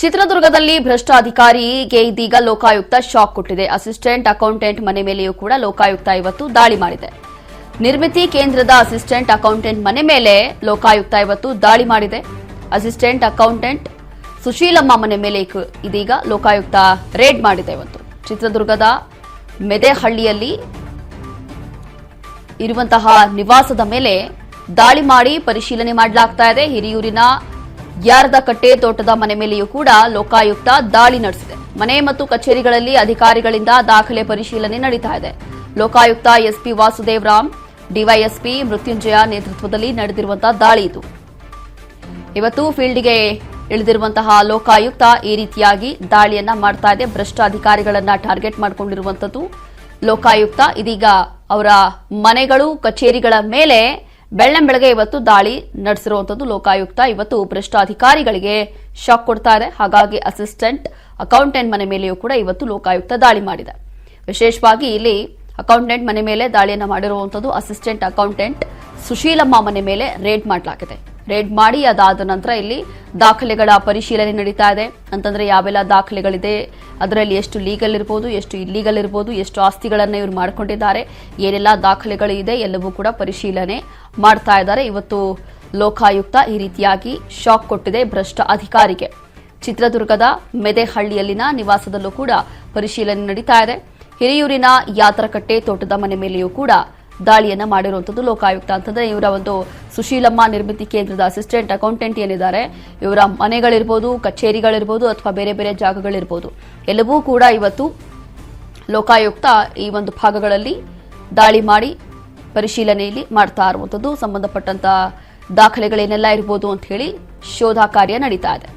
ಚಿತ್ರದುರ್ಗದಲ್ಲಿ ಭ್ರಷ್ಟ ಅಧಿಕಾರಿಗೆ ಇದೀಗ ಲೋಕಾಯುಕ್ತ ಶಾಕ್ ಕೊಟ್ಟಿದೆ. ಅಸಿಸ್ಟೆಂಟ್ ಅಕೌಂಟೆಂಟ್ ಮನೆ ಮೇಲೆಯೂ ಕೂಡ ಲೋಕಾಯುಕ್ತ ಇವತ್ತು ದಾಳಿ ಮಾಡಿದೆ. ನಿರ್ಮಿತಿ ಕೇಂದ್ರದ ಅಸಿಸ್ಟೆಂಟ್ ಅಕೌಂಟೆಂಟ್ ಮನೆ ಮೇಲೆ ಲೋಕಾಯುಕ್ತ ಇವತ್ತು ದಾಳಿ ಮಾಡಿದೆ. ಅಸಿಸ್ಟೆಂಟ್ ಅಕೌಂಟೆಂಟ್ ಸುಶೀಲಮ್ಮ ಮನೆ ಮೇಲೆ ಇದೀಗ ಲೋಕಾಯುಕ್ತ ರೇಡ್ ಮಾಡಿದೆ. ಇವತ್ತು ಚಿತ್ರದುರ್ಗದ ಮೆದೆಹಳ್ಳಿಯಲ್ಲಿ ಇರುವಂತಹ ನಿವಾಸದ ಮೇಲೆ ದಾಳಿ ಮಾಡಿ ಪರಿಶೀಲನೆ ಮಾಡಲಾಗ್ತಾ ಇದೆ. ಹಿರಿಯೂರಿನ ಯಾರದಕಟ್ಟೆ ತೋಟದ ಮನೆ ಮೇಲೆಯೂ ಕೂಡ ಲೋಕಾಯುಕ್ತ ದಾಳಿ ನಡೆಸಿದೆ. ಮನೆ ಮತ್ತು ಕಚೇರಿಗಳಲ್ಲಿ ಅಧಿಕಾರಿಗಳಿಂದ ದಾಖಲೆ ಪರಿಶೀಲನೆ ನಡೀತಾ ಇದೆ. ಲೋಕಾಯುಕ್ತ ಎಸ್ಪಿ ವಾಸುದೇವ್ ರಾಮ್, ಡಿವೈಎಸ್ಪಿ ಮೃತ್ಯುಂಜಯ ನೇತೃತ್ವದಲ್ಲಿ ನಡೆದಿರುವಂತಹ ದಾಳಿ ಇದು. ಇವತ್ತು ಫೀಲ್ಡ್ಗೆ ಇಳಿದಿರುವಂತಹ ಲೋಕಾಯುಕ್ತ ಈ ರೀತಿಯಾಗಿ ದಾಳಿಯನ್ನ ಮಾಡ್ತಾ ಇದೆ. ಭ್ರಷ್ಟ ಅಧಿಕಾರಿಗಳನ್ನ ಟಾರ್ಗೆಟ್ ಮಾಡಿಕೊಂಡಿರುವಂತದ್ದು ಲೋಕಾಯುಕ್ತ ಇದೀಗ ಅವರ ಮನೆಗಳು ಕಚೇರಿಗಳ ಮೇಲೆ ಬೆಳ್ಳಂಬೆಳಗ್ಗೆ ಇವತ್ತು ದಾಳಿ ನಡೆಸಿರುವಂತದ್ದು. ಲೋಕಾಯುಕ್ತ ಇವತ್ತು ಭ್ರಷ್ಟ ಅಧಿಕಾರಿಗಳಿಗೆ ಶಾಕ್ ಕೊಡ್ತಾ ಇದೆ. ಹಾಗಾಗಿ ಅಸಿಸ್ಟೆಂಟ್ ಅಕೌಂಟೆಂಟ್ ಮನೆ ಮೇಲೆಯೂ ಕೂಡ ಇವತ್ತು ಲೋಕಾಯುಕ್ತ ದಾಳಿ ಮಾಡಿದೆ. ವಿಶೇಷವಾಗಿ ಇಲ್ಲಿ ಅಕೌಂಟೆಂಟ್ ಮನೆ ಮೇಲೆ ದಾಳಿಯನ್ನ ಮಾಡಿರುವಂತದ್ದು. ಅಸಿಸ್ಟೆಂಟ್ ಅಕೌಂಟೆಂಟ್ ಸುಶೀಲಮ್ಮ ಮನೆ ಮೇಲೆ ರೇಡ್ ಮಾಡಲಾಗಿದೆ. ರೇಡ್ ಮಾಡಿ ಅದಾದ ನಂತರ ಇಲ್ಲಿ ದಾಖಲೆಗಳ ಪರಿಶೀಲನೆ ನಡೀತಾ ಇದೆ. ಅಂತಂದ್ರೆ ಯಾವೆಲ್ಲ ದಾಖಲೆಗಳಿದೆ, ಅದರಲ್ಲಿ ಎಷ್ಟು ಲೀಗಲ್ ಇರಬಹುದು, ಎಷ್ಟು ಇಲ್ಲೀಗಲ್ ಇರಬಹುದು, ಎಷ್ಟು ಆಸ್ತಿಗಳನ್ನ ಇವರು ಮಾಡಿಕೊಂಡಿದ್ದಾರೆ, ಏನೆಲ್ಲ ದಾಖಲೆಗಳು ಇದೆ ಎಲ್ಲವೂ ಕೂಡ ಪರಿಶೀಲನೆ ಮಾಡ್ತಾ ಇದ್ದಾರೆ. ಇವತ್ತು ಲೋಕಾಯುಕ್ತ ಈ ರೀತಿಯಾಗಿ ಶಾಕ್ ಕೊಟ್ಟಿದೆ ಭ್ರಷ್ಟ ಅಧಿಕಾರಿಗೆ. ಚಿತ್ರದುರ್ಗದ ಮೆದೆಹಳ್ಳಿಯಲ್ಲಿನ ನಿವಾಸದಲ್ಲೂ ಕೂಡ ಪರಿಶೀಲನೆ ನಡೀತಾ ಇದೆ. ಹಿರಿಯೂರಿನ ಯಾತರಕಟ್ಟೆ ತೋಟದ ಮನೆ ಮೇಲೆಯೂ ಕೂಡ ದಾಳಿಯನ್ನ ಮಾಡಿರುವಂತದ್ದು ಲೋಕಾಯುಕ್ತ. ಅಂತಂದ್ರೆ ಇವರ ಒಂದು ಸುಶೀಲಮ್ಮ ನಿರ್ಮಿತಿ ಕೇಂದ್ರದ ಅಸಿಸ್ಟೆಂಟ್ ಅಕೌಂಟೆಂಟ್ ಏನಿದ್ದಾರೆ, ಇವರ ಮನೆಗಳಿರ್ಬೋದು, ಕಚೇರಿಗಳಿರ್ಬೋದು ಅಥವಾ ಬೇರೆ ಬೇರೆ ಜಾಗಗಳಿರ್ಬೋದು, ಎಲ್ಲವೂ ಕೂಡ ಇವತ್ತು ಲೋಕಾಯುಕ್ತ ಈ ಒಂದು ಭಾಗಗಳಲ್ಲಿ ದಾಳಿ ಮಾಡಿ ಪರಿಶೀಲನೆಯಲ್ಲಿ ಮಾಡ್ತಾ ಇರುವಂತದ್ದು. ಸಂಬಂಧಪಟ್ಟಂತ ದಾಖಲೆಗಳೇನೆಲ್ಲ ಇರಬಹುದು ಅಂತ ಹೇಳಿ ಶೋಧ ಕಾರ್ಯ ನಡೀತಾ ಇದೆ.